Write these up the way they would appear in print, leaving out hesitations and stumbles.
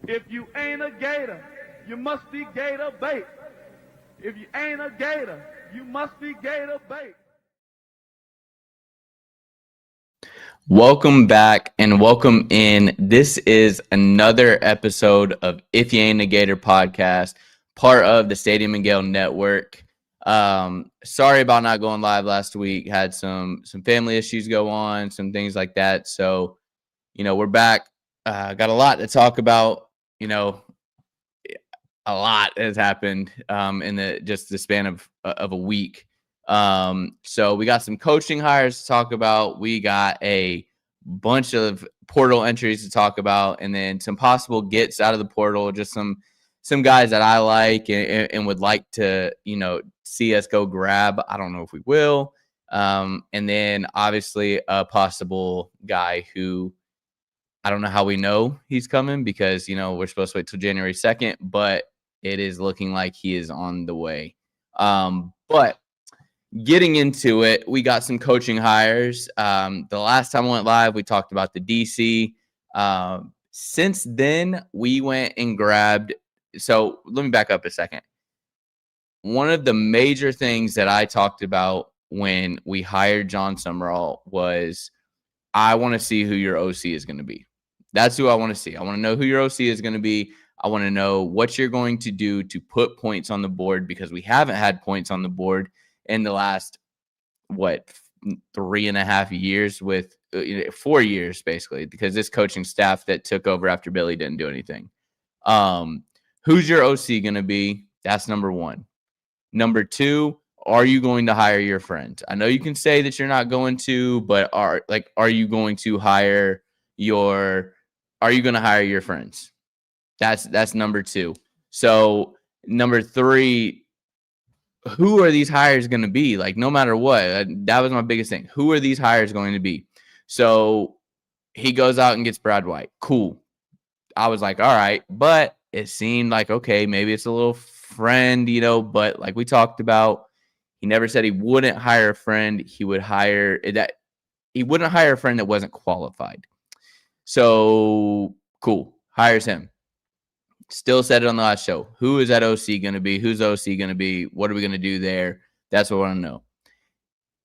If you ain't a gator, you must be gator bait. If you ain't a gator, you must be gator bait. Welcome back and welcome in. This is another episode of If You Ain't a Gator podcast, part of the Stadium and Gale Network. Sorry about not going live last week. Had some family issues go on, some things like that. So, we're back. Got a lot to talk about. A lot has happened in the span of a week. So we got some coaching hires to talk about. We got a bunch of portal entries to talk about, and then some possible gets out of the portal. Just some guys that I like and would like to see us go grab. I don't know if we will. And then obviously a possible guy who I don't know how we know he's coming because we're supposed to wait till January 2nd, but it is looking like he is on the way. But getting into it, we got some coaching hires. The last time I went live, we talked about the DC. Since then, we went and grabbed. So let me back up a second. One of the major things that I talked about when we hired John Summerall was I want to see who your OC is going to be. That's who I want to see. I want to know who your OC is going to be. I want to know what you're going to do to put points on the board because we haven't had points on the board in the last, 3.5 years with 4 years, basically, because this coaching staff that took over after Billy didn't do anything. Who's your OC going to be? That's number one. Number two, are you going to hire your friend? I know you can say that you're not going to, but are you going to hire your friends? That's number two. So number three, who are these hires going to be? Like, no matter what, that was my biggest thing. Who are these hires going to be? So he goes out and gets Brad White. Cool. I was like, all right, but it seemed like, okay, maybe it's a little friend, but like we talked about, he never said he wouldn't hire a friend. He wouldn't hire a friend that wasn't qualified. So cool. Hires him. Still said it on the last show. Who is that OC going to be? Who's OC going to be? What are we going to do there? That's what I want to know.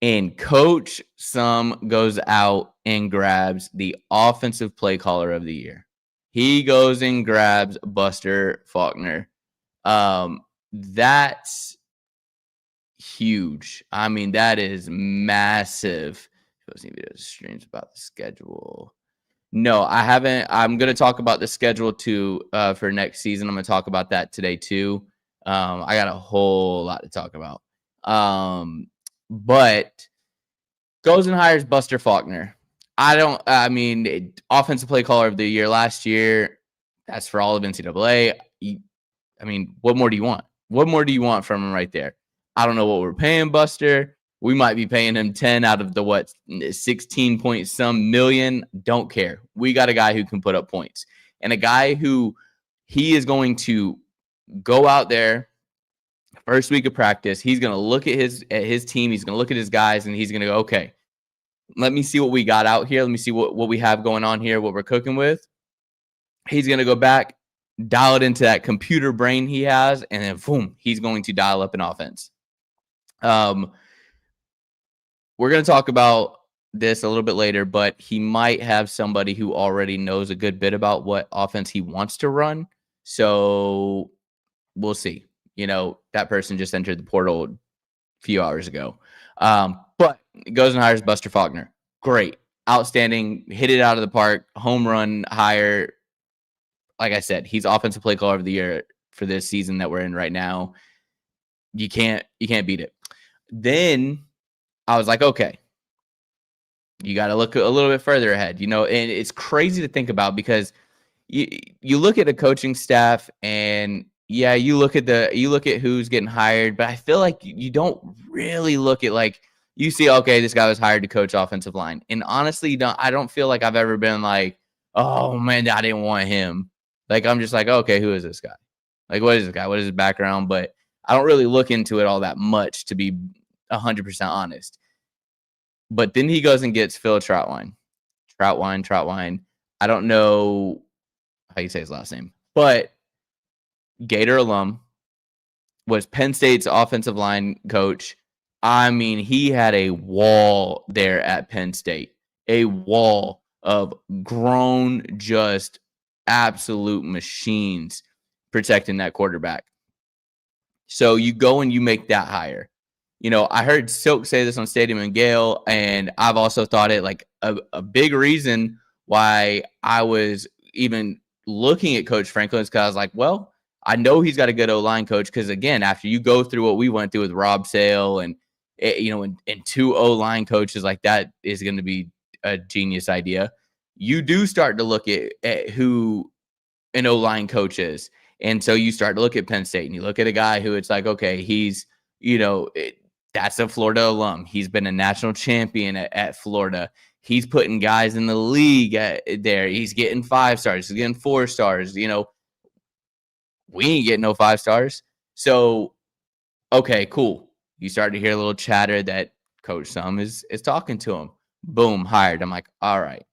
And Coach Sum goes out and grabs the offensive play caller of the year. He goes and grabs Buster Faulkner. That's huge. I mean, that is massive. Posting videos, streams about the schedule. No, I haven't. I'm going to talk about the schedule too for next season. I'm going to talk about that today too. I got a whole lot to talk about. But goes and hires Buster Faulkner. Offensive play caller of the year last year. That's for all of NCAA. What more do you want? What more do you want from him right there? I don't know what we're paying Buster. We might be paying him 10 out of the 16 point some million. Don't care. We got a guy who can put up points and a guy who he is going to go out there first week of practice. He's going to look at his team. He's going to look at his guys and he's going to go, okay, let me see what we got out here. Let me see what we have going on here, what we're cooking with. He's going to go back, dial it into that computer brain he has, and then boom, he's going to dial up an offense. We're going to talk about this a little bit later, but he might have somebody who already knows a good bit about what offense he wants to run. So we'll see. That person just entered the portal a few hours ago. But it goes and hires Buster Faulkner. Great. Outstanding. Hit it out of the park. Home run hire. Like I said, he's offensive play caller of the year for this season that we're in right now. You can't beat it. Then I was like, okay, you got to look a little bit further ahead, and it's crazy to think about because you look at the coaching staff and yeah, you look at who's getting hired, but I feel like you don't really look at like you see, okay, this guy was hired to coach offensive line. And honestly, I don't feel like I've ever been like, oh man, I didn't want him. Like, I'm just like, okay, who is this guy? Like, what is this guy? What is his background? But I don't really look into it all that much, to be 100% honest. But then he goes and gets Phil Trautwein. I don't know how you say his last name. but Gator alum, was Penn State's offensive line coach. I mean, he had a wall there at Penn State, a wall of grown, just absolute machines protecting that quarterback. So you go and you make that hire. You know, I heard Silk say this on Stadium and Gale, and I've also thought it like a big reason why I was even looking at Coach Franklin is because I was like, well, I know he's got a good O-line coach because, again, after you go through what we went through with Rob Sale and, and two O-line coaches, like that is going to be a genius idea. You do start to look at who an O-line coach is. And so you start to look at Penn State and you look at a guy who it's like, okay, he's, that's a Florida alum. He's been a national champion at Florida. He's putting guys in the league there. He's getting 5 stars. He's getting 4 stars. We ain't getting no 5 stars. So, okay, cool. You start to hear a little chatter that Coach Sum is talking to him. Boom, hired. I'm like, all right.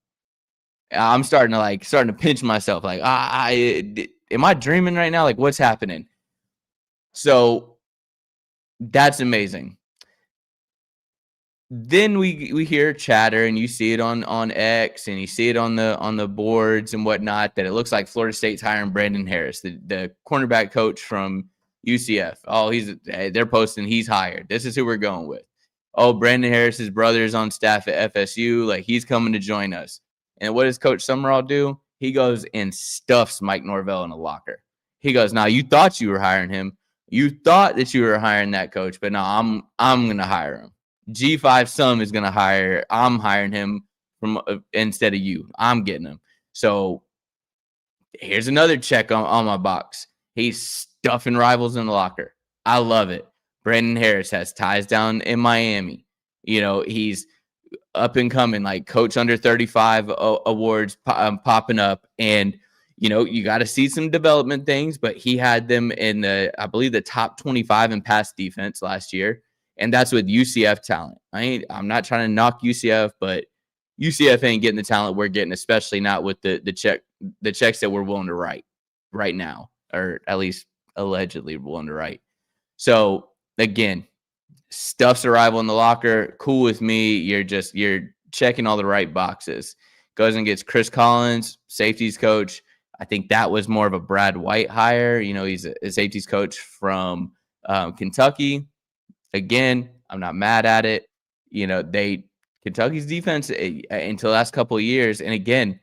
I'm starting to pinch myself. Like, am I dreaming right now? Like, what's happening? So that's amazing. Then we hear chatter, and you see it on X, and you see it on the boards and whatnot, that it looks like Florida State's hiring Brandon Harris, the cornerback coach from UCF. Oh, they're posting he's hired. This is who we're going with. Oh, Brandon Harris's brother is on staff at FSU. Like, he's coming to join us. And what does Coach Summerall do? He goes and stuffs Mike Norvell in a locker. He goes, now you thought you were hiring him. You thought that you were hiring that coach, but no, I'm going to hire him. G5 Sum is going to hire. I'm hiring him from instead of you. I'm getting him. So here's another check on my box. He's stuffing rivals in the locker. I love it. Brandon Harris has ties down in Miami. He's up and coming, like Coach Under 35 awards popping up. And, you got to see some development things, but he had them in I believe the top 25 in pass defense last year. And that's with UCF talent. I'm not trying to knock UCF, but UCF ain't getting the talent we're getting, especially not with the checks that we're willing to write right now, or at least allegedly willing to write. So again, stuff's arrival in the locker. Cool with me. You're checking all the right boxes. Goes and gets Chris Collins, safeties coach. I think that was more of a Brad White hire. He's a safeties coach from Kentucky. Again, I'm not mad at it. Kentucky's defense until the last couple of years. And again,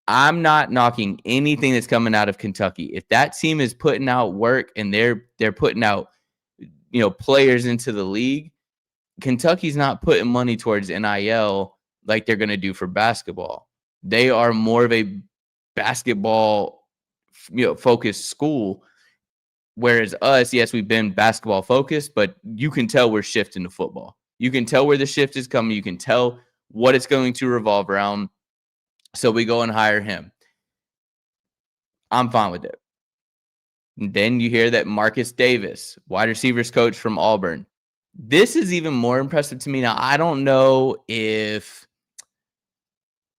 I'm not knocking anything that's coming out of Kentucky. If that team is putting out work and they're putting out, players into the league, Kentucky's not putting money towards NIL like they're going to do for basketball. They are more of a basketball, focused school. Whereas us, yes, we've been basketball focused, but you can tell we're shifting to football. You can tell where the shift is coming. You can tell what it's going to revolve around. So we go and hire him. I'm fine with it. And then you hear that Marcus Davis, wide receivers coach from Auburn. This is even more impressive to me. Now, I don't know if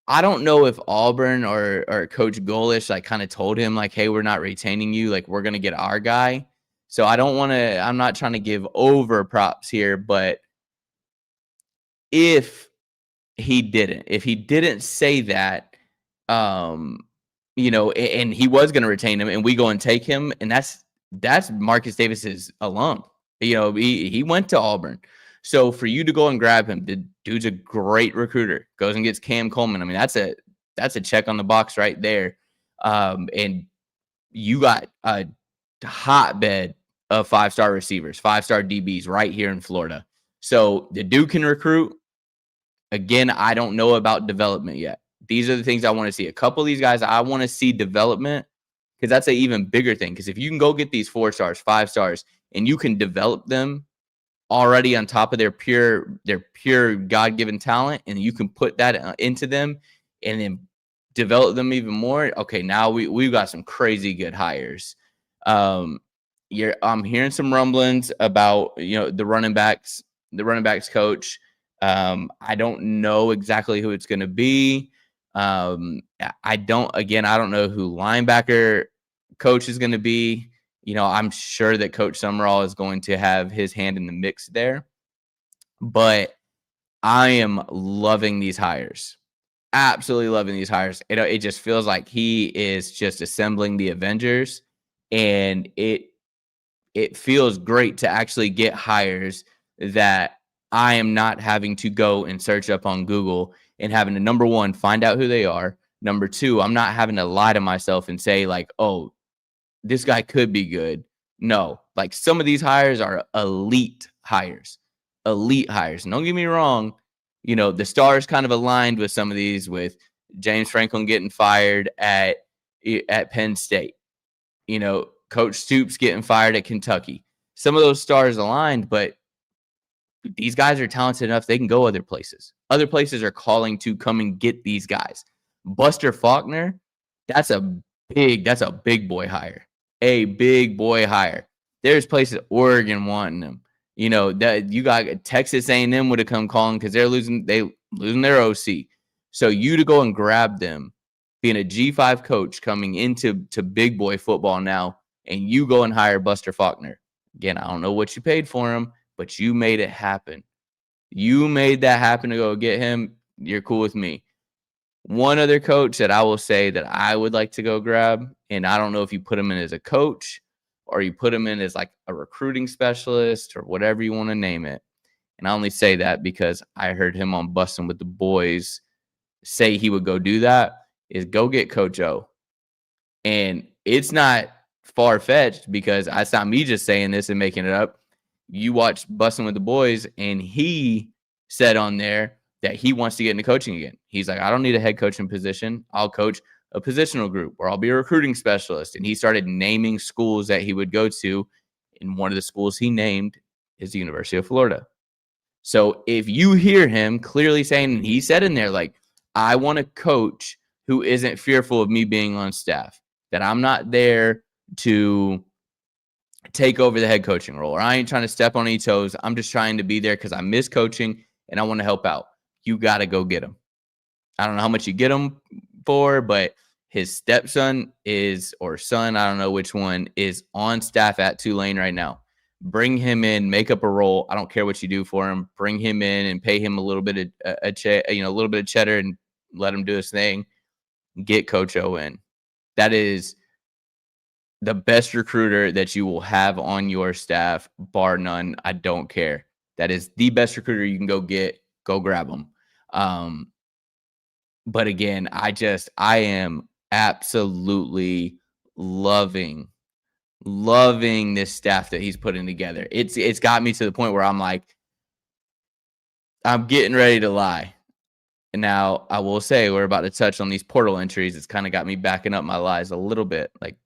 Auburn or Coach Golish kind of told him hey, we're not retaining you. We're going to get our guy. So I'm not trying to give over props here, but if he didn't say that, and he was going to retain him and we go and take him, and that's Marcus Davis's alum. He went to Auburn. So for you to go and grab him, the dude's a great recruiter. Goes and gets Cam Coleman. I mean, that's a check on the box right there. And you got a hotbed of 5-star receivers, 5-star DBs right here in Florida. So the dude can recruit. Again, I don't know about development yet. These are the things I want to see. A couple of these guys, I want to see development, because that's an even bigger thing. Because if you can go get these 4 stars, 5 stars, and you can develop them already on top of their pure God-given talent, and you can put that into them and then develop them even more. Okay, now we've got some crazy good hires. I'm hearing some rumblings about the running backs coach. I don't know exactly who it's going to be. I don't know who linebacker coach is going to be, I'm sure that Coach Summerall is going to have his hand in the mix there. But I am loving these hires. Absolutely loving these hires. It just feels like he is just assembling the Avengers, and it feels great to actually get hires that I am not having to go and search up on Google and having to, number one, find out who they are. Number two, I'm not having to lie to myself and say like, oh, this guy could be good. No, like some of these hires are elite hires. Elite hires. And don't get me wrong, the stars kind of aligned with some of these, with James Franklin getting fired at Penn State. Coach Stoops getting fired at Kentucky. Some of those stars aligned, but these guys are talented enough they can go other places. Other places are calling to come and get these guys. Buster Faulkner, that's a big boy hire. A big boy hire. There's places, Oregon wanting them. That you got Texas A&M would have come calling because they're losing their OC. So you to go and grab them, being a G5 coach coming into big boy football now, and you go and hire Buster Faulkner. Again, I don't know what you paid for him, but you made it happen. You made that happen to go get him. You're cool with me. One other coach that I will say that I would like to go grab, and I don't know if you put him in as a coach or you put him in as like a recruiting specialist or whatever you want to name it. And I only say that because I heard him on Bussin' with the Boys say he would go do that, is go get Coach O. And it's not far-fetched because it's not me just saying this and making it up. You watch Bussin' with the Boys, and he said on there that he wants to get into coaching again. He's like, I don't need a head coaching position. I'll coach a positional group, or I'll be a recruiting specialist. And he started naming schools that he would go to. And one of the schools he named is the University of Florida. So if you hear him clearly saying, he said in there, like, I want a coach who isn't fearful of me being on staff, that I'm not there to take over the head coaching role, or I ain't trying to step on any toes. I'm just trying to be there because I miss coaching and I want to help out. You got to go get him. I don't know how much you get him for, but his stepson or son, I don't know which one, is on staff at Tulane right now. Bring him in, make up a role. I don't care what you do for him. Bring him in and pay him a little bit of a little bit of cheddar and let him do his thing. Get Coach O in. That is the best recruiter that you will have on your staff, bar none. I don't care. That is the best recruiter you can go get. Go grab him. But again, I am absolutely loving this staff that he's putting together. It's got me to the point where I'm like, I'm getting ready to lie. And now I will say we're about to touch on these portal entries. It's kind of got me backing up my lies a little bit, like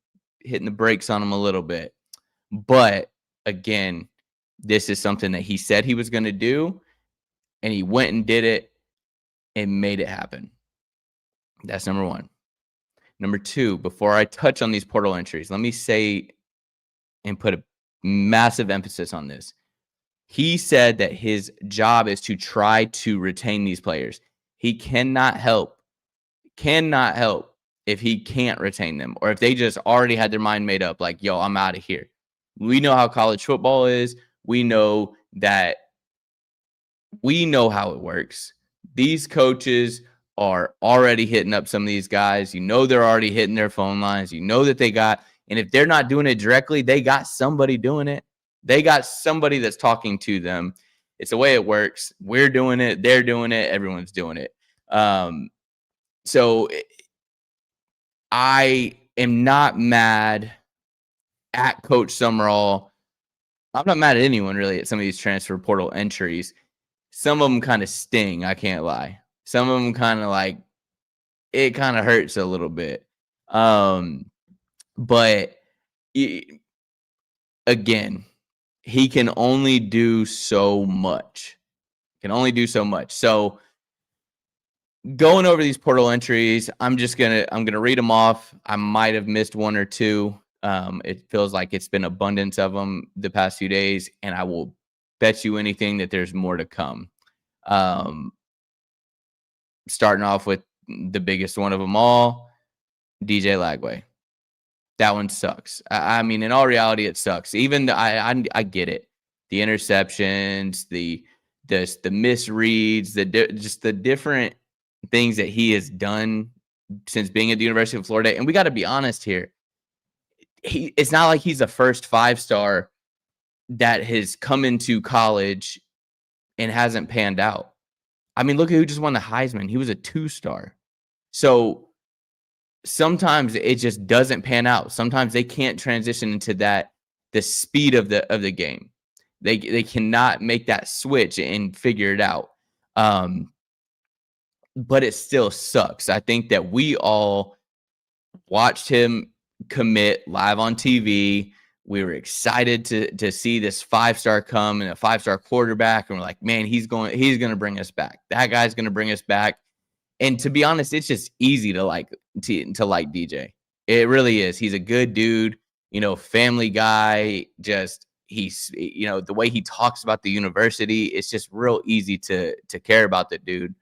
hitting the brakes on them a little bit. But again, this is something that he said he was going to do, and he went and did it and made it happen. That's number one. Number two, before I touch on these portal entries, let me say and put a massive emphasis on this. He said that his job is to try to retain these players. He cannot help if he can't retain them, or if they just already had their mind made up, like, yo, I'm out of here. We know how college football is. We know how it works. These coaches are already hitting up some of these guys. They're already hitting their phone lines. That they got, and if they're not doing it directly, they got somebody doing it. They got somebody that's talking to them. It's the way it works. We're doing it. They're doing it. Everyone's doing it. So I am not mad at Coach Summerall. I'm not mad at anyone really at some of these transfer portal entries. Some of them kind of sting. I can't lie. Some of them kind of like, it kind of hurts a little bit. But again, he can only do so much. So going over these portal entries, I'm gonna read them off. I might have missed one or two. It feels like it's been abundance of them the past few days, and I will bet you anything that there's more to come. Starting off with the biggest one of them all, DJ Lagway. That one sucks. I mean, in all reality, it sucks. Even I get it. The interceptions, the misreads, just the different things that he has done since being at the University of Florida. And we got to be honest here. It's not like he's a first 5-star that has come into college and hasn't panned out. I mean, look at who just won the Heisman. He was a 2-star. So sometimes it just doesn't pan out. Sometimes they can't transition into the speed of the game. They cannot make that switch and figure it out. But it still sucks. I think that we all watched him commit live on TV. We were excited to see this 5-star come and a 5-star quarterback, and we're like, man, he's going to bring us back. That guy's going to bring us back. And to be honest, it's just easy to like DJ. It really is. He's a good dude, family guy. Just he's the way he talks about the university, it's just real easy to care about the dude.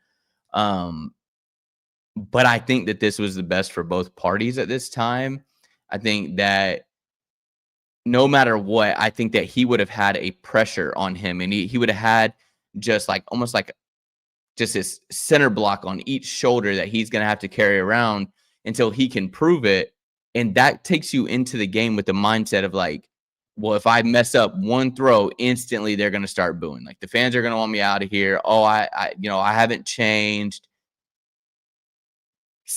But I think that this was the best for both parties at this time. I think that no matter what, I think that he would have had a pressure on him, and he would have had just like almost like just this center block on each shoulder that he's going to have to carry around until he can prove it. And that takes you into the game with the mindset of like, well, if I mess up one throw, instantly they're going to start booing. Like the fans are going to want me out of here. Oh, I haven't changed.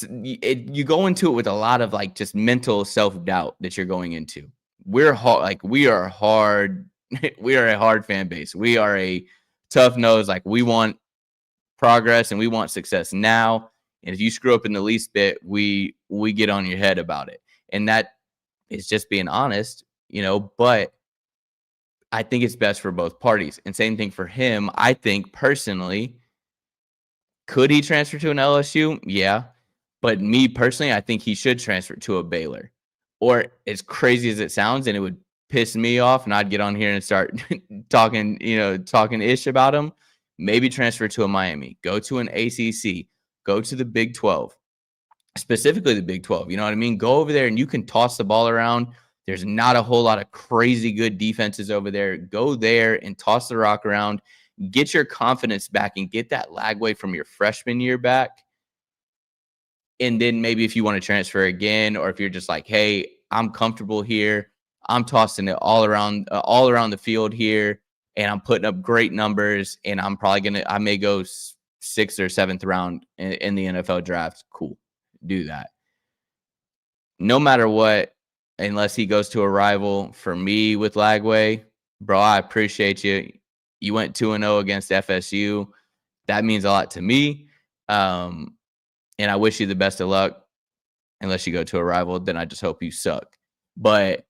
You go into it with a lot of like just mental self-doubt that you're going into. We're hard, like we are hard. We are a hard fan base. We are a tough nose. Like we want progress and we want success now. And if you screw up in the least bit, we get on your head about it. And that is just being honest, but I think it's best for both parties. And same thing for him. I think personally, could he transfer to an LSU? Yeah. But me personally, I think he should transfer to a Baylor. Or as crazy as it sounds, and it would piss me off, and I'd get on here and start talking ish about him, maybe transfer to a Miami, go to an ACC, go to the Big 12, specifically the Big 12. You know what I mean? Go over there and you can toss the ball around. There's not a whole lot of crazy good defenses over there. Go there and toss the rock around, get your confidence back and get that lagway from your freshman year back. And then maybe if you want to transfer again, or if you're just like, hey, I'm comfortable here, I'm tossing it all around the field here, and I'm putting up great numbers, and I may go 6th or 7th round in the NFL draft. Cool. Do that. No matter what, unless he goes to a rival, for me with Lagway, bro, I appreciate you. You went 2-0 against FSU. That means a lot to me. And I wish you the best of luck. Unless you go to a rival, then I just hope you suck. But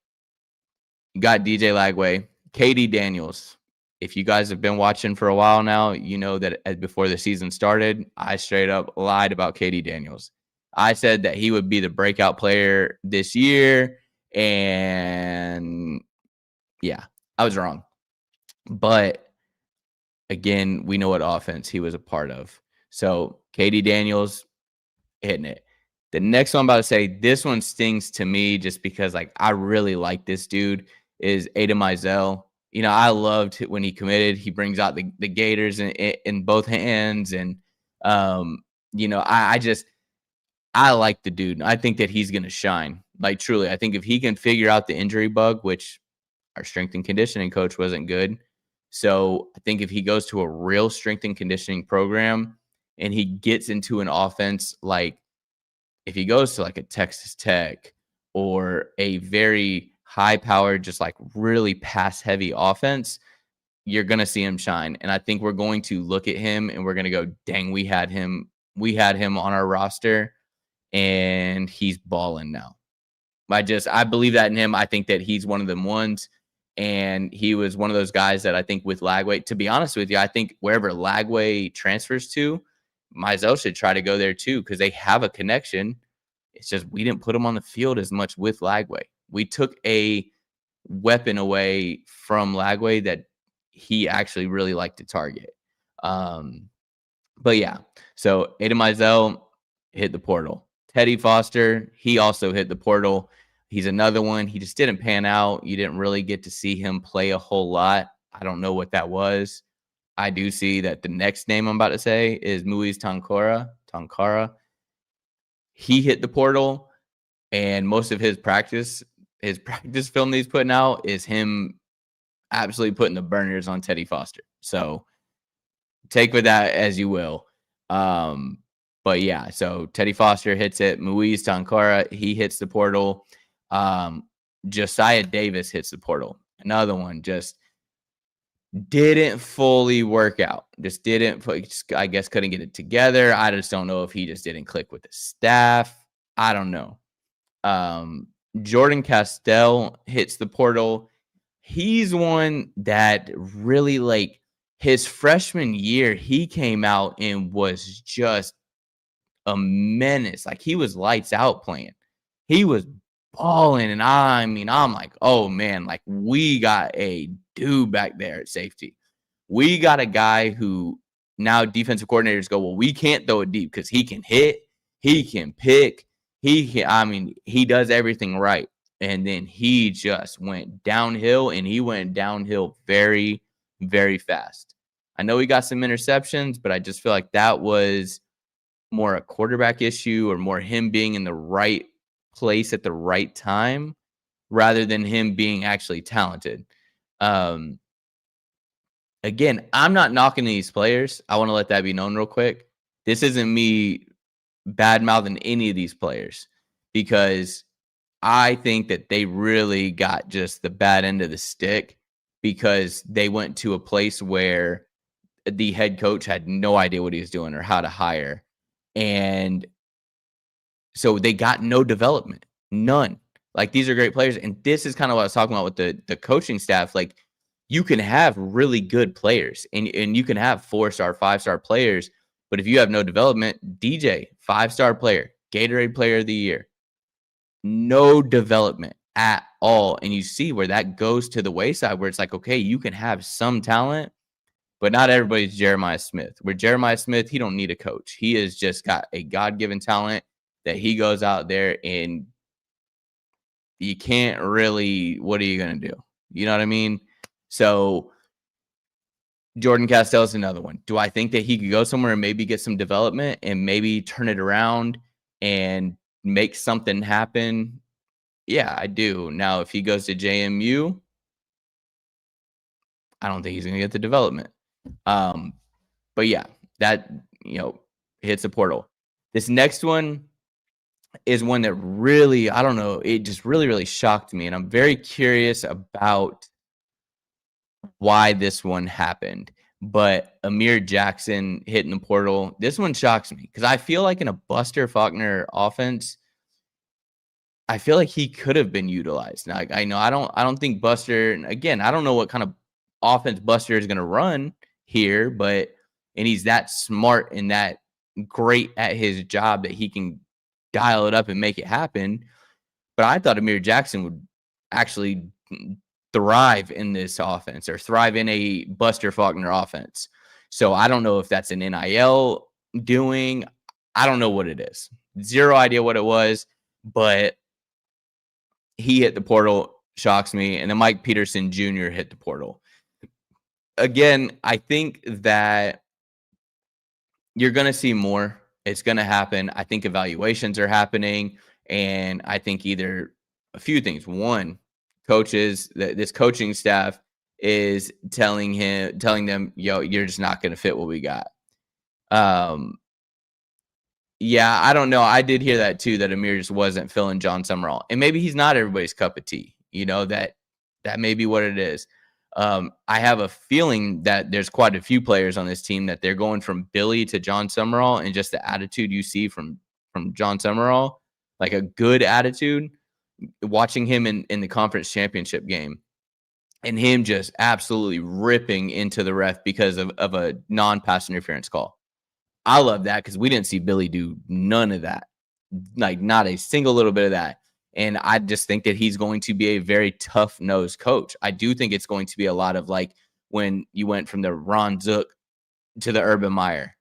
you got DJ Lagway, KD Daniels. If you guys have been watching for a while now, you know that before the season started, I straight up lied about KD Daniels. I said that he would be the breakout player this year. And yeah, I was wrong. But again, we know what offense he was a part of. So KD Daniels hitting it. The next one I'm about to say, this one stings to me just because like I really like this dude, is Aidan Mizell. I loved when he committed. He brings out the Gators in both hands. And, I like the dude. I think that he's going to shine. Like, truly, I think if he can figure out the injury bug, which our strength and conditioning coach wasn't good. So I think if he goes to a real strength and conditioning program and he gets into an offense, like if he goes to like a Texas Tech or a very high-powered, just like really pass-heavy offense, you're going to see him shine. And I think we're going to look at him and we're going to go, dang, we had him on our roster and he's balling now. I believe that in him. I think that he's one of them ones. And he was one of those guys that I think with Lagway, to be honest with you, I think wherever Lagway transfers to, Mizell should try to go there too, because they have a connection. It's just we didn't put him on the field as much with Lagway. We took a weapon away from Lagway that he actually really liked to target. But yeah, so Aidan Mizell hit the portal. Teddy Foster, he also hit the portal. He's another one. He just didn't pan out. You didn't really get to see him play a whole lot. I don't know what that was. I do see that the next name I'm about to say is Moise Tonkara. He hit the portal, and most of his practice film that he's putting out is him absolutely putting the burners on Teddy Foster. So take with that as you will. But yeah, so Teddy Foster hits it. Moise Tonkara, he hits the portal. Josiah Davis hits the portal. Another one just didn't fully work out. Just I guess couldn't get it together. I just don't know if he just didn't click with the staff. I don't know. Jordan Castell hits the portal. He's one that really, like, his freshman year, he came out and was just a menace. Like, he was lights out playing. He was balling, and I'm like, oh man, like, we got a dude back there at safety. We got a guy who now defensive coordinators go, well, we can't throw it deep because he can hit, he can pick, he does everything right. And then he just went downhill, and he went downhill very, very fast. I know he got some interceptions, but I just feel like that was more a quarterback issue, or more him being in the right place at the right time rather than him being actually talented. Again, I'm not knocking these players. I want to let that be known real quick. This isn't me bad-mouthing any of these players, because I think that they really got just the bad end of the stick, because they went to a place where the head coach had no idea what he was doing or how to hire. And so they got no development, none. Like, these are great players. And this is kind of what I was talking about with the coaching staff. Like, you can have really good players, and you can have 4-star, 5-star players. But if you have no development, DJ, 5-star player, Gatorade Player of the Year, no development at all. And you see where that goes to the wayside, where it's like, okay, you can have some talent, but not everybody's Jeremiah Smith. Where Jeremiah Smith, he don't need a coach. He has just got a God-given talent that he goes out there, and you can't really, what are you going to do? You know what I mean? So Jordan Castell is another one. Do I think that he could go somewhere and maybe get some development and maybe turn it around and make something happen? Yeah, I do. Now, if he goes to JMU, I don't think he's going to get the development. But yeah, that, hits the portal. This next one is one that really, I don't know, it just really, really shocked me. And I'm very curious about why this one happened. But Amir Jackson hitting the portal, this one shocks me, because I feel like in a Buster Faulkner offense, I feel like he could have been utilized. Now, I don't think Buster, and again, I don't know what kind of offense Buster is going to run here, and he's that smart and that great at his job that he can dial it up and make it happen. But I thought Amir Jackson would actually thrive in this offense, or thrive in a Buster Faulkner offense. So I don't know if that's an NIL doing. I don't know what it is. Zero idea what it was, but he hit the portal, shocks me. And then Mike Peterson Jr. hit the portal. Again, I think that you're going to see more. It's going to happen. I think evaluations are happening. And I think either a few things. One, coaches, this coaching staff is telling them, yo, you're just not going to fit what we got. Yeah, I don't know. I did hear that too, that Amir just wasn't filling John Summerall. And maybe he's not everybody's cup of tea. That may be what it is. I have a feeling that there's quite a few players on this team that they're going from Billy to John Summerall, and just the attitude you see from John Summerall, like a good attitude, watching him in the conference championship game, and him just absolutely ripping into the ref because of a non-pass interference call. I love that, because we didn't see Billy do none of that, like not a single little bit of that. And I just think that he's going to be a very tough-nosed coach. I do think it's going to be a lot of like when you went from the Ron Zook to the Urban Meyer.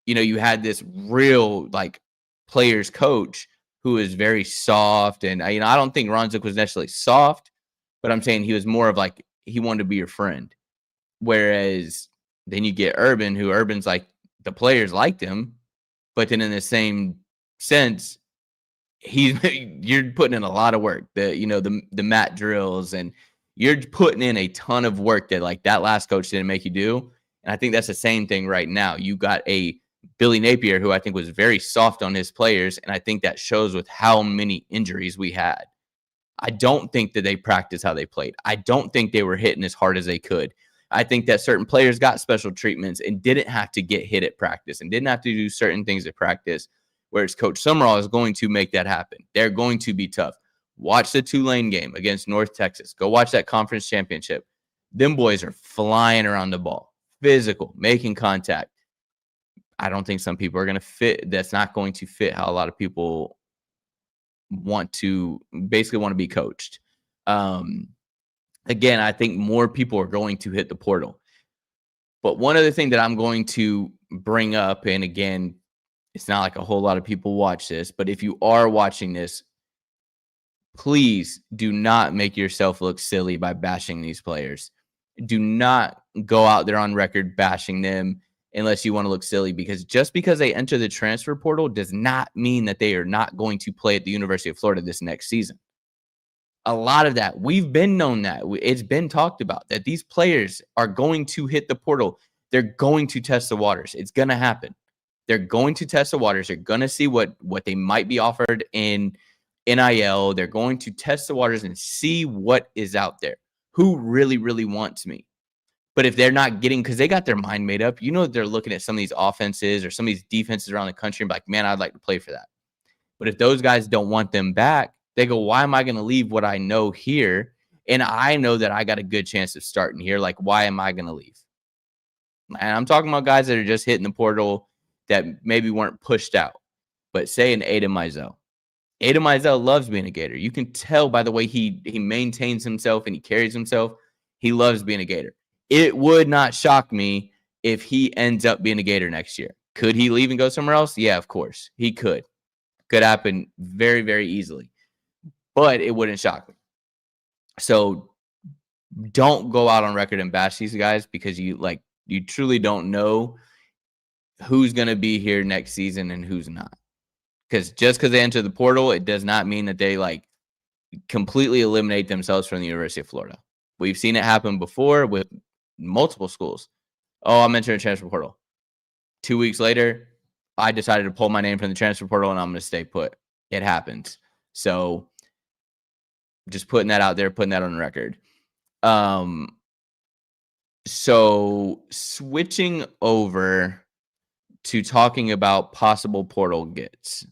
You had this real like players coach who is very soft. And I don't think Ron Zook was necessarily soft, but I'm saying he was more of like he wanted to be your friend. Whereas then you get Urban, who Urban's like the players liked him, but then in the same sense, you're putting in a lot of work. The mat drills, and you're putting in a ton of work that like that last coach didn't make you do. And I think that's the same thing right now. You got a Billy Napier, who I think was very soft on his players, and I think that shows with how many injuries we had. I don't think that they practiced how they played. I don't think they were hitting as hard as they could. I think that certain players got special treatments and didn't have to get hit at practice and didn't have to do certain things at practice, whereas Coach Summerall is going to make that happen. They're going to be tough. Watch the Tulane game against North Texas. Go watch that conference championship. Them boys are flying around the ball, physical, making contact. I don't think some people are going to fit. That's not going to fit how a lot of people want to be coached. Again, I think more people are going to hit the portal. But one other thing that I'm going to bring up, and again, it's not like a whole lot of people watch this, but if you are watching this, please do not make yourself look silly by bashing these players. Do not go out there on record bashing them unless you want to look silly, because just because they enter the transfer portal does not mean that they are not going to play at the University of Florida this next season. A lot of that, we've been known that. It's been talked about that these players are going to hit the portal. They're going to test the waters. It's going to happen. They're going to test the waters. They're going to see what they might be offered in NIL. They're going to test the waters and see what is out there. Who really, really wants me? But if they're not getting, because they got their mind made up, they're looking at some of these offenses or some of these defenses around the country and be like, man, I'd like to play for that. But if those guys don't want them back, they go, why am I going to leave what I know here? And I know that I got a good chance of starting here. Like, why am I going to leave? And I'm talking about guys that are just hitting the portal that maybe weren't pushed out. But say an Aiden Mizell. Aiden Mizell loves being a Gator. You can tell by the way he maintains himself and he carries himself. He loves being a Gator. It would not shock me if he ends up being a Gator next year. Could he leave and go somewhere else? Yeah, of course. He could. Could happen very, very easily. But it wouldn't shock me. So don't go out on record and bash these guys, because you truly don't know who's going to be here next season and who's not. Because just because they enter the portal, it does not mean that they completely eliminate themselves from the University of Florida. We've seen it happen before with multiple schools. Oh, I'm entering the transfer portal. 2 weeks later, I decided to pull my name from the transfer portal and I'm going to stay put. It happens. So just putting that out there, putting that on record. So switching over to talking about possible portal gets.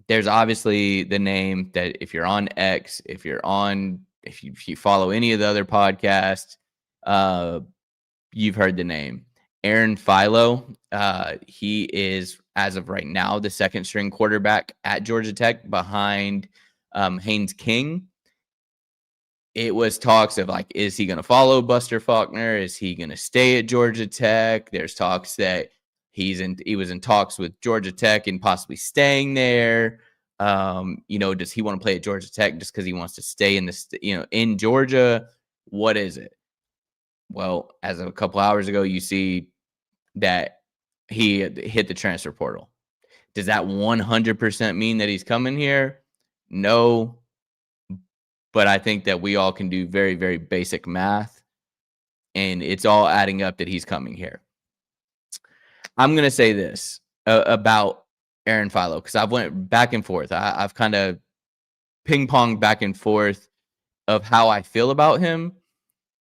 There's obviously the name that if you're on X, if you follow any of the other podcasts, you've heard the name. Aaron Philo. He is, as of right now, the second string quarterback at Georgia Tech behind Haynes King. It was talks of is he going to follow Buster Faulkner? Is he going to stay at Georgia Tech? There's talks that he was in talks with Georgia Tech and possibly staying there. Does he want to play at Georgia Tech just because he wants to stay in Georgia? What is it? Well, as of a couple hours ago, you see that he hit the transfer portal. Does that 100% mean that he's coming here? No. But I think that we all can do very, very basic math, and it's all adding up that he's coming here. I'm going to say this about Aaron Philo, because I've went back and forth. I've kind of ping-ponged back and forth of how I feel about him.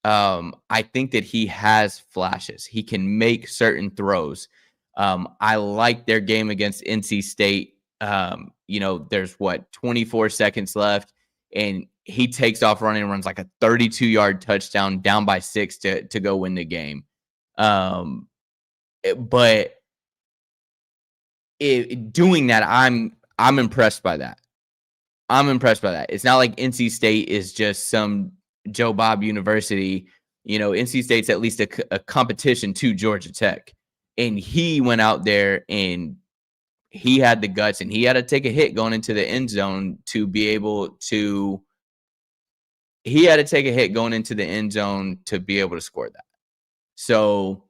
I think that he has flashes. He can make certain throws. I like their game against NC State. There's 24 seconds left, and he takes off running and runs like a 32-yard touchdown down by 6 to go win the game. But doing that, I'm impressed by that. It's not like NC State is just some Joe Bob University. NC State's at least a competition to Georgia Tech. And he went out there and he had the guts and he had to take a hit going into the end zone to be able to score that. So,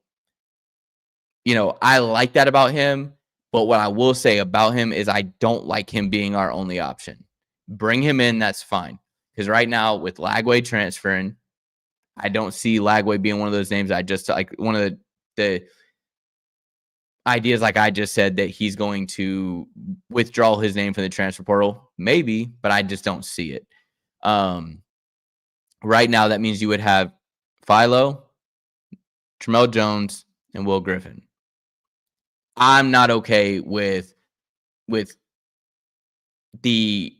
I like that about him. But what I will say about him is I don't like him being our only option. Bring him in, that's fine. Because right now with Lagway transferring, I don't see Lagway being one of those names. I just like one of the ideas, like I just said, that he's going to withdraw his name from the transfer portal. Maybe, but I just don't see it. Right now, that means you would have Philo, Tramel Jones, and Will Griffin. I'm not okay with the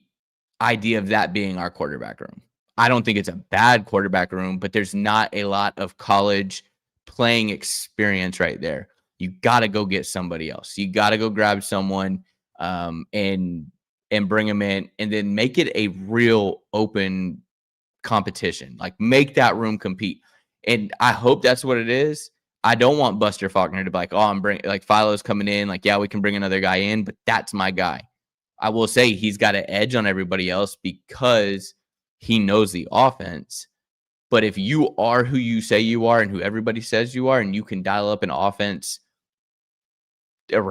idea of that being our quarterback room. I don't think it's a bad quarterback room, but there's not a lot of college playing experience right there. You got to go get somebody else. You got to go grab someone and bring them in, and then make it a real open competition. Like, make that room compete. And I hope that's what it is. I don't want Buster Faulkner to be like, oh, I'm bringing, like, Philo's coming in. Like, yeah, we can bring another guy in, but that's my guy. I will say he's got an edge on everybody else because he knows the offense. But if you are who you say you are and who everybody says you are, and you can dial up an offense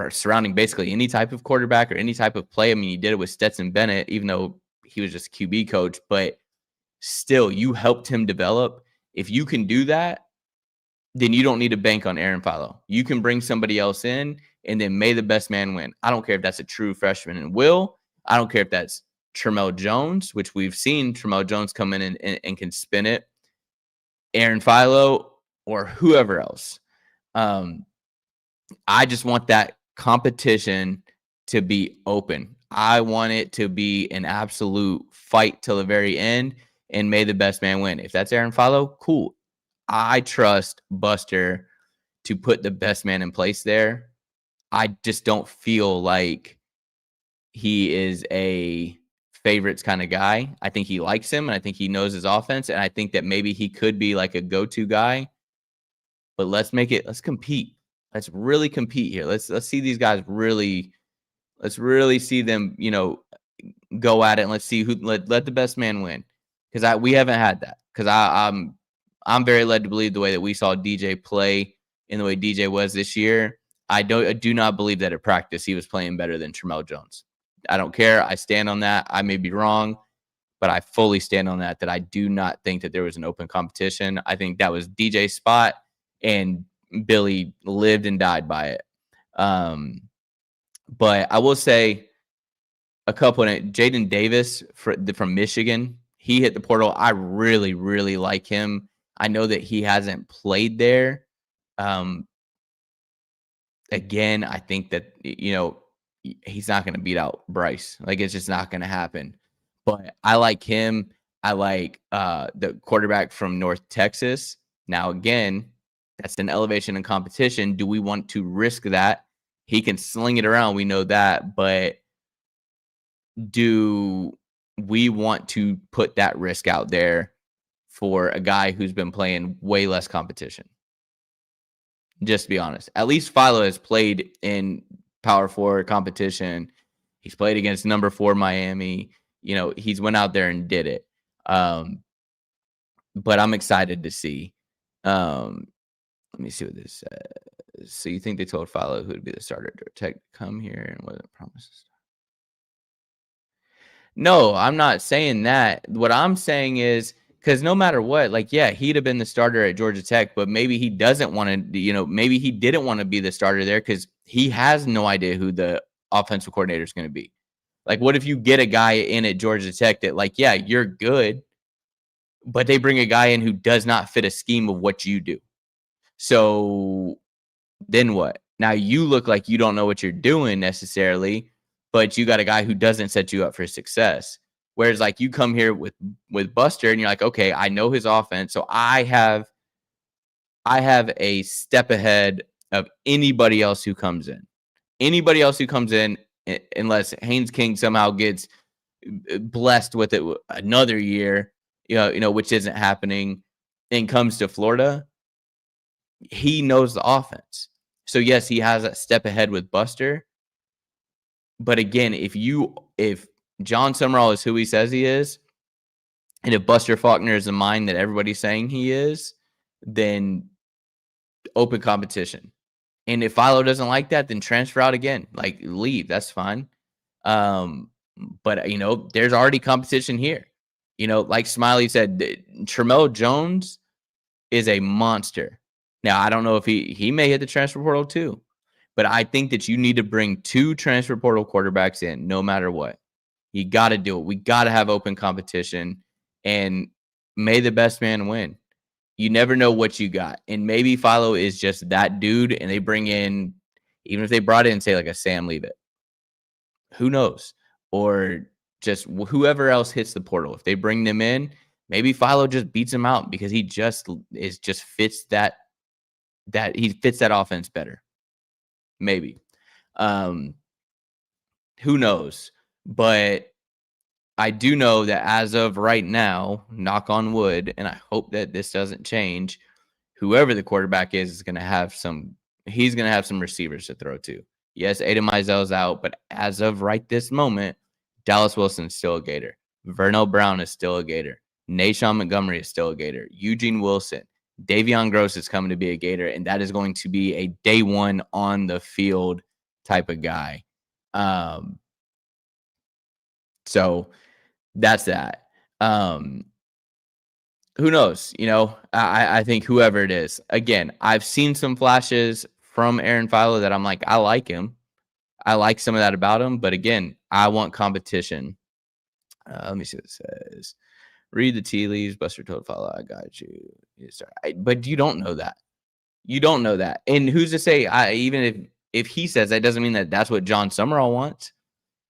surrounding basically any type of quarterback or any type of play. I mean, you did it with Stetson Bennett, even though he was just QB coach, but still, you helped him develop. If you can do that, then you don't need to bank on Aaron Philo. You can bring somebody else in, and then may the best man win. I don't care if that's a true freshman and Will. I don't care if that's Tramel Jones, which we've seen Tramel Jones come in and can spin it. Aaron Philo or whoever else. I just want that competition to be open. I want it to be an absolute fight till the very end, and may the best man win. If that's Aaron Philo, cool. I trust Buster to put the best man in place there. I just don't feel like he is a favorites kind of guy. I think he likes him, and I think he knows his offense, and I think that maybe he could be like a go-to guy. But let's compete. Let's really compete here. Let's see these guys really. Let's really see them, go at it, and let's see who let the best man win. Because we haven't had that. Because I'm very led to believe the way that we saw DJ play and the way DJ was this year. I do not believe that at practice he was playing better than Tramel Jones. I don't care. I stand on that. I may be wrong, but I fully stand on that I do not think that there was an open competition. I think that was DJ's spot, and Billy lived and died by it. But I will say a couple of Jaden Davis from Michigan, he hit the portal. I really, really like him. I know that he hasn't played there. Again, I think that, he's not going to beat out Bryce. Like, it's just not going to happen. But I like him. I like the quarterback from North Texas. Now, again, that's an elevation in competition. Do we want to risk that? He can sling it around. We know that. But do we want to put that risk out there for a guy who's been playing way less competition? Just to be honest. At least Philo has played in Power 4 competition. He's played against number 4 Miami. He's went out there and did it. But I'm excited to see. Let me see what this says. So you think they told Philo who would be the starter to Tech come here and wasn't promised? No, I'm not saying that. What I'm saying is, because no matter what, like, yeah, he'd have been the starter at Georgia Tech, but maybe he doesn't want to, maybe he didn't want to be the starter there because he has no idea who the offensive coordinator is going to be. Like, what if you get a guy in at Georgia Tech that, like, yeah, you're good, but they bring a guy in who does not fit a scheme of what you do? So then what? Now you look like you don't know what you're doing necessarily, but you got a guy who doesn't set you up for success. Whereas, like, you come here with Buster and you're like, okay, I know his offense, so I have a step ahead of anybody else who comes in. Anybody else who comes in, unless Haynes King somehow gets blessed with it another year, which isn't happening, and comes to Florida, he knows the offense. So yes, he has that step ahead with Buster, But again, if John Summerall is who he says he is, and if Buster Faulkner is the mind that everybody's saying he is, then open competition. And if Philo doesn't like that, then transfer out again. Like, leave. That's fine. But there's already competition here. Like Smiley said, Tramel Jones is a monster. Now, I don't know if he may hit the transfer portal too, but I think that you need to bring 2 transfer portal quarterbacks in no matter what. You got to do it. We got to have open competition, and may the best man win. You never know what you got. And maybe Philo is just that dude, and they bring in, even if they brought in, say, like a Sam Leavitt. Who knows? Or just whoever else hits the portal. If they bring them in, maybe Philo just beats him out because he just fits that he fits that offense better. Maybe. Who knows? But I do know that as of right now, knock on wood, and I hope that this doesn't change, whoever the quarterback is going to have some receivers to throw to. Yes, Aiden Mizell's out, but as of right this moment, Dallas Wilson is still a Gator. Vernell Brown is still a Gator. Nashawn Montgomery is still a Gator. Eugene Wilson. Davion Gross is coming to be a Gator, and that is going to be a day one on the field type of guy. So that's that. Who knows? I think whoever it is. Again, I've seen some flashes from Aaron Philo that I'm like, I like him. I like some of that about him. But again, I want competition. Let me see what it says. Read the tea leaves. Buster told Philo, I got you. But you don't know that. You don't know that. And who's to say, even if he says that, doesn't mean that that's what John Summerall wants.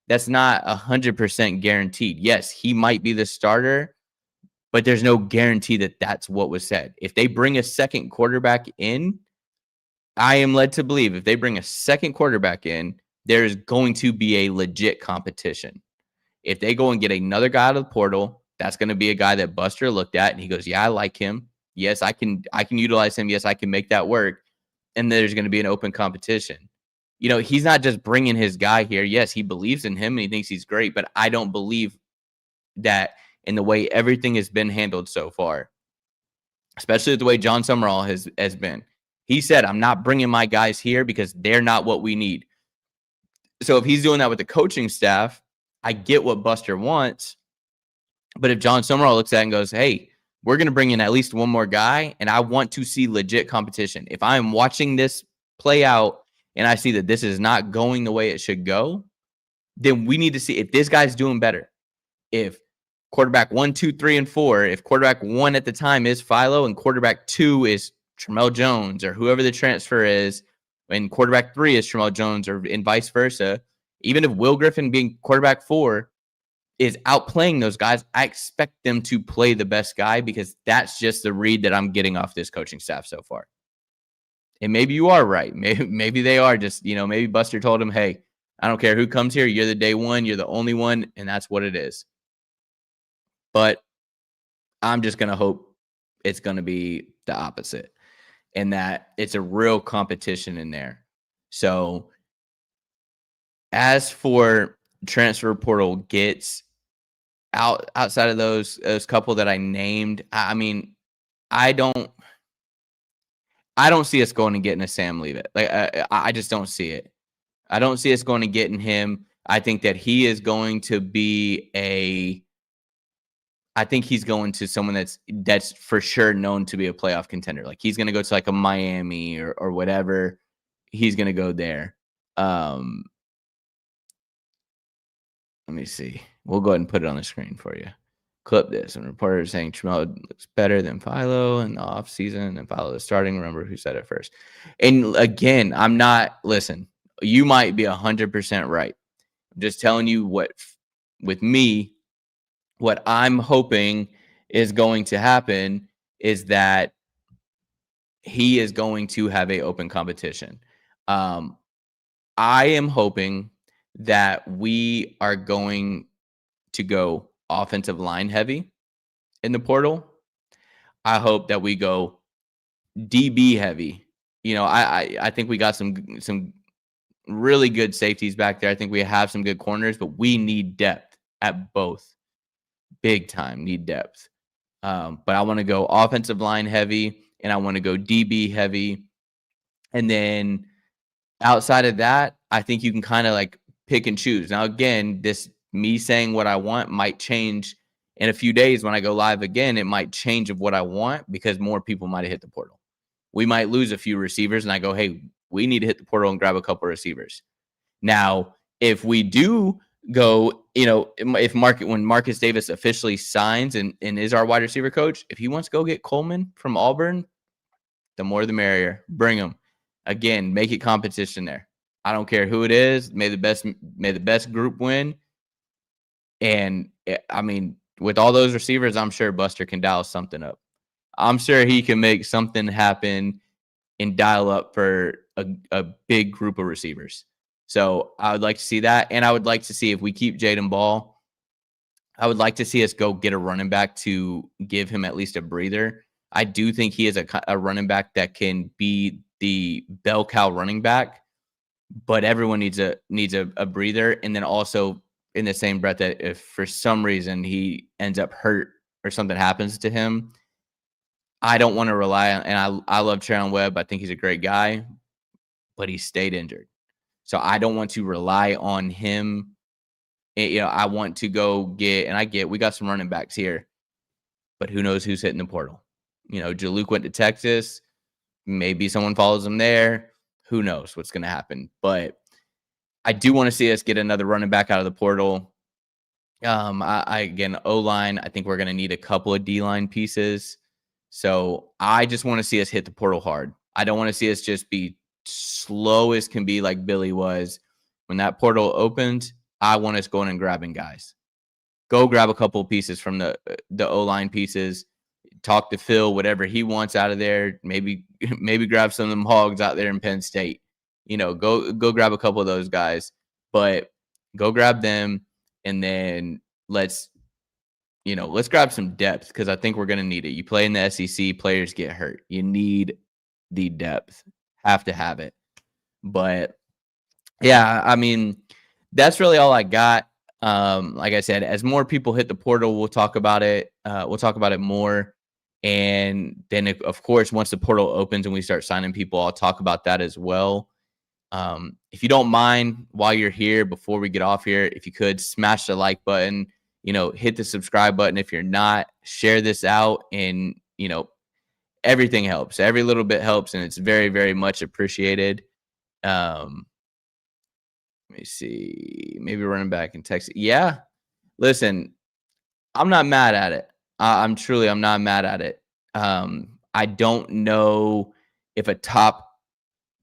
That's not 100% guaranteed. Yes, he might be the starter, but there's no guarantee that that's what was said. If they bring a second quarterback in, I am led to believe if they bring a second quarterback in, there's going to be a legit competition. If they go and get another guy out of the portal, that's going to be a guy that Buster looked at and he goes, yeah, I like him. Yes, I can utilize him. Yes, I can make that work. And there's going to be an open competition. He's not just bringing his guy here. Yes, he believes in him and he thinks he's great, but I don't believe that in the way everything has been handled so far, especially the way John Summerall has been. He said, I'm not bringing my guys here because they're not what we need. So if he's doing that with the coaching staff, I get what Buster wants. But if John Summerall looks at it and goes, hey, we're going to bring in at least one more guy, and I want to see legit competition. If I'm watching this play out and I see that this is not going the way it should go, then we need to see if this guy's doing better. If quarterback 1, 2, 3, and 4, if quarterback 1 at the time is Philo and quarterback 2 is Tramel Jones or whoever the transfer is, and quarterback 3 is Tramel Jones or and vice versa, even if Will Griffin being quarterback 4 is outplaying those guys, I expect them to play the best guy because that's just the read that I'm getting off this coaching staff so far. And maybe you are right. Maybe they are just, maybe Buster told him, hey, I don't care who comes here. You're the day one. You're the only one. And that's what it is. But I'm just going to hope it's going to be the opposite and that it's a real competition in there. So as for transfer portal gets outside of those couple that I named, I mean, I don't see us going and getting a Sam Leavitt. Like I just don't see it. I don't see us going and getting him. I think that he is going to be I think he's going to someone that's for sure known to be a playoff contender. Like he's going to go to like a Miami or whatever. He's going to go there. Let me see. We'll go ahead and put it on the screen for you. Clip this. And reporters saying Tramel looks better than Philo in the offseason and Philo is starting. Remember who said it first. And again, listen, you might be 100% right. I'm just telling you what I'm hoping is going to happen is that he is going to have an open competition. I am hoping that we are going to go offensive line heavy in the portal. I hope that we go DB heavy. I think we got some really good safeties back there. I think we have some good corners, but we need depth at both. Big time, need depth. But I want to go offensive line heavy, and I want to go DB heavy. And then outside of that, I think you can kind of like pick and choose. Now, again, this me saying what I want might change in a few days when I go live again. It might change of what I want because more people might have hit the portal. We might lose a few receivers, and I go, hey, we need to hit the portal and grab a couple of receivers. Now, if we do go, when Marcus Davis officially signs and is our wide receiver coach, if he wants to go get Coleman from Auburn, the more the merrier. Bring him. Again, make it competition there. I don't care who it is. May the best group win. And I mean, with all those receivers, I'm sure Buster can dial something up. I'm sure he can make something happen and dial up for a big group of receivers. So I would like to see that. And I would like to see, if we keep Jaden Ball, I would like to see us go get a running back to give him at least a breather. I do think he is a running back that can be the bell cow running back, but everyone needs a breather. And then also in the same breath, that if for some reason he ends up hurt or something happens to him, I don't want to rely on, and I love Trayvon Webb. I think he's a great guy, but he stayed injured. So I don't want to rely on him. I want to go we got some running backs here, but who knows who's hitting the portal? Jaluk went to Texas. Maybe someone follows him there. Who knows what's going to happen? But I do want to see us get another running back out of the portal. Again, O-line, I think we're going to need a couple of D-line pieces. So I just want to see us hit the portal hard. I don't want to see us just be slow as can be like Billy was. When that portal opened, I want us going and grabbing guys. Go grab a couple of pieces from the O-line pieces. Talk to Phil, whatever he wants out of there. Maybe grab some of them hogs out there in Penn State. Go grab a couple of those guys. But go grab them, and then let's grab some depth, because I think we're going to need it. You play in the SEC, players get hurt. You need the depth. Have to have it. But, yeah, I mean, that's really all I got. Like I said, as more people hit the portal, we'll talk about it. We'll talk about it more. And then, of course, once the portal opens and we start signing people, I'll talk about that as well. If you don't mind, while you're here, before we get off here, if you could smash the like button, hit the subscribe button. If you're not, share this out, and, everything helps. Every little bit helps, and it's very, very much appreciated. Let me see. Maybe running back in Texas. Yeah. Listen, I'm not mad at it. I'm not mad at it. I don't know if a top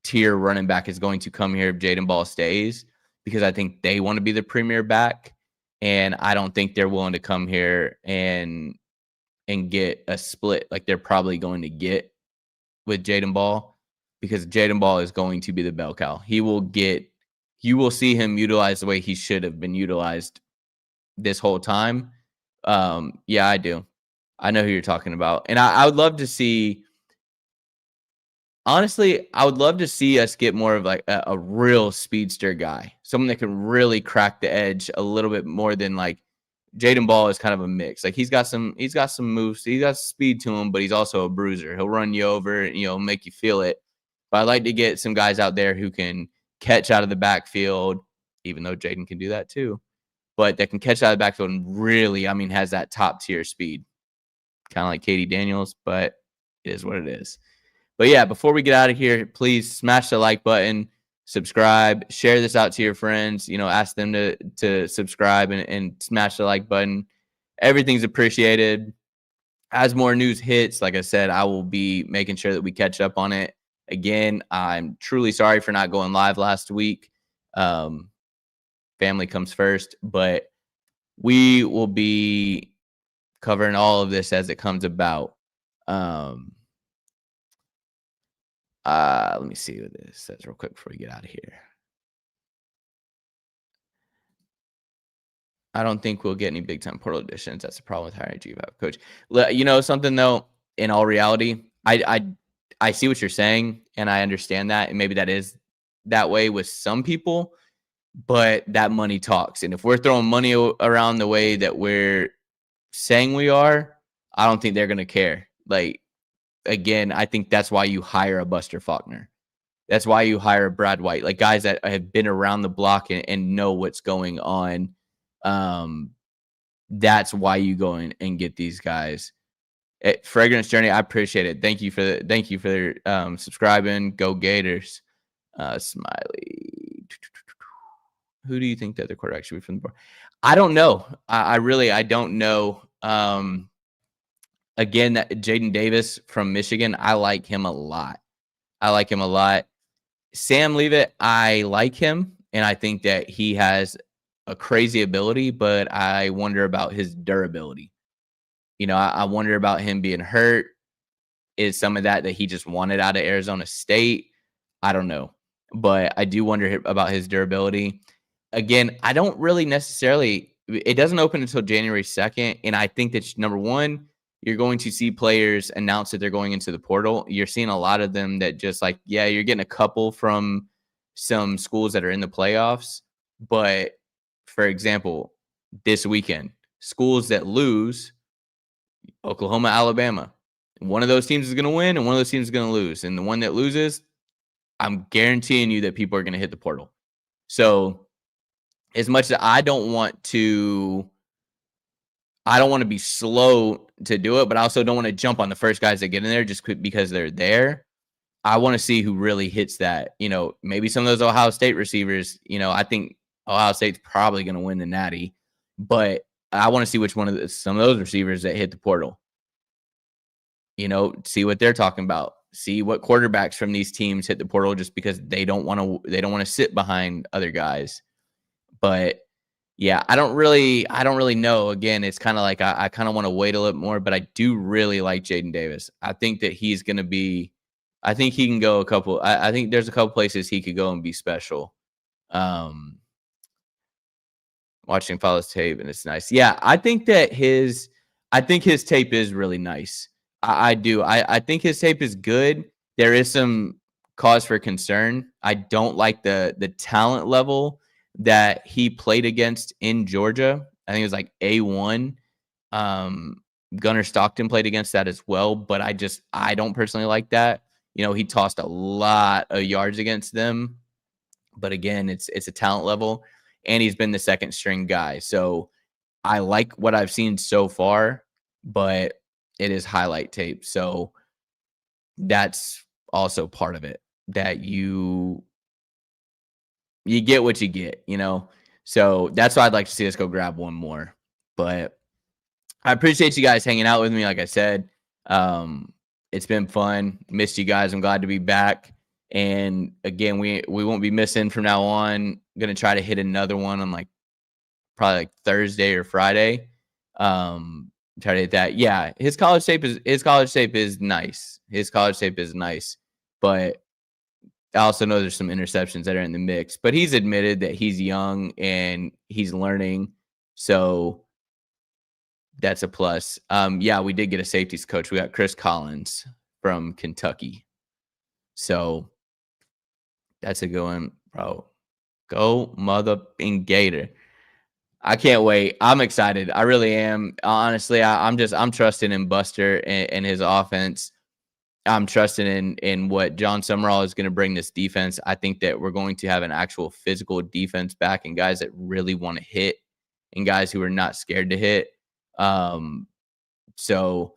tier running back is going to come here if Jaden Ball stays, because I think they want to be the premier back, and I don't think they're willing to come here and get a split like they're probably going to get with Jaden Ball, because Jaden Ball is going to be the bell cow. You will see him utilized the way he should have been utilized this whole time. Yeah, I do. I know who you're talking about. And I would love to see, honestly, I would love to see us get more of like a real speedster guy, someone that can really crack the edge a little bit more than like Jaden Ball is kind of a mix. Like he's got some moves, he's got speed to him, but he's also a bruiser. He'll run you over and, make you feel it. But I'd like to get some guys out there who can catch out of the backfield, even though Jaden can do that too, but that can catch out of the backfield and really, has that top tier speed. Kind of like Katie Daniels, but it is what it is. But yeah, before we get out of here, please smash the like button, subscribe, share this out to your friends, ask them to subscribe and smash the like button. Everything's appreciated. As more news hits, like I said, I will be making sure that we catch up on it. Again, I'm truly sorry for not going live last week. Family comes first, but we will be covering all of this as it comes about. Let me see what this says real quick before we get out of here. I don't think we'll get any big time portal additions. That's the problem with hiring a GVAP coach. Something though, in all reality, I see what you're saying, and I understand that, and maybe that is that way with some people, but that money talks. And if we're throwing money around the way that we're saying we are, I don't think they're going to care. Like, again, I think that's why you hire a Buster Faulkner. That's why you hire a Brad White, like guys that have been around the block and know what's going on. That's why you go in and get these guys. Fragrance Journey, I appreciate it. Thank you for subscribing. Go Gators. Smiley. Who do you think the other quarterback should be from the board? I don't know. I don't know. Again, Jaden Davis from Michigan, I like him a lot. Sam Leavitt, I like him, and I think that he has a crazy ability, but I wonder about his durability. I wonder about him being hurt. Is some of that he just wanted out of Arizona State? I don't know, but I do wonder about his durability. Again, I don't really necessarily – it doesn't open until January 2nd, and I think that, number one, you're going to see players announce that they're going into the portal. You're seeing a lot of them that just you're getting a couple from some schools that are in the playoffs. But, for example, this weekend, schools that lose, Oklahoma, Alabama, one of those teams is going to win and one of those teams is going to lose. And the one that loses, I'm guaranteeing you that people are going to hit the portal. So as much as I don't want to be slow to do it, but I also don't want to jump on the first guys that get in there just because they're there. I want to see who really hits that. Maybe some of those Ohio State receivers, I think Ohio State's probably going to win the Natty, but I want to see which one of some of those receivers that hit the portal. See what they're talking about. See what quarterbacks from these teams hit the portal just because they don't want to sit behind other guys. But yeah, I don't really know. Again, it's kind of like I kind of want to wait a little more, but I do really like Jaden Davis. I think that he's going to be – I think he can go a couple – I think there's a couple places he could go and be special. Watching Fowler's tape, and it's nice. Yeah, I think his tape is really nice. I do. I think his tape is good. There is some cause for concern. I don't like the talent level that he played against in Georgia. I think it was like A1. Gunnar Stockton played against that as well, but I don't personally like that. He tossed a lot of yards against them, but again, it's a talent level, and he's been the second string guy. So I like what I've seen so far, but it is highlight tape. So that's also part of it, that you get what you get, So that's why I'd like to see us go grab one more. But I appreciate you guys hanging out with me. Like I said, it's been fun. Missed you guys. I'm glad to be back. And again, we won't be missing from now on. I'm gonna try to hit another one on probably Thursday or Friday. Try to hit that. Yeah, his college tape is nice. His college tape is nice, but I also know there's some interceptions that are in the mix. But he's admitted that he's young and he's learning, so that's a plus. Yeah, we did get a safeties coach. We got Chris Collins from Kentucky, so that's a good one, bro. Go mother-ing Gator. I can't wait. I'm excited. I really am. Honestly, I'm trusting in Buster and his offense. I'm trusting in what John Summerall is going to bring this defense. I think that we're going to have an actual physical defense back and guys that really want to hit and guys who are not scared to hit. So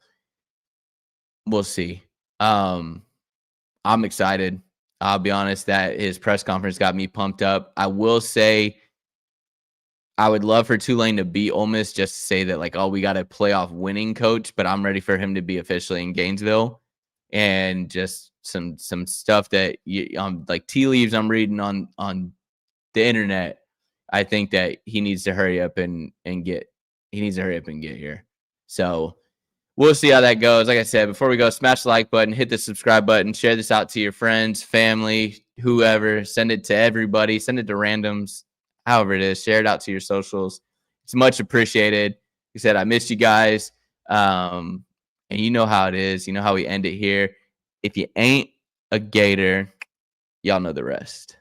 we'll see. I'm excited. I'll be honest that his press conference got me pumped up. I will say I would love for Tulane to beat Ole Miss just to say that, we got a playoff winning coach, but I'm ready for him to be officially in Gainesville. And just some stuff that tea leaves I'm reading on the internet. I think that he needs to hurry up and get here. So we'll see how that goes. Like I said, before we go, smash the like button, hit the subscribe button, share this out to your friends, family, whoever, send it to everybody, send it to randoms, however it is, share it out to your socials. It's much appreciated. Like I said, I miss you guys. And you know how it is. You know how we end it here. If you ain't a Gator, y'all know the rest.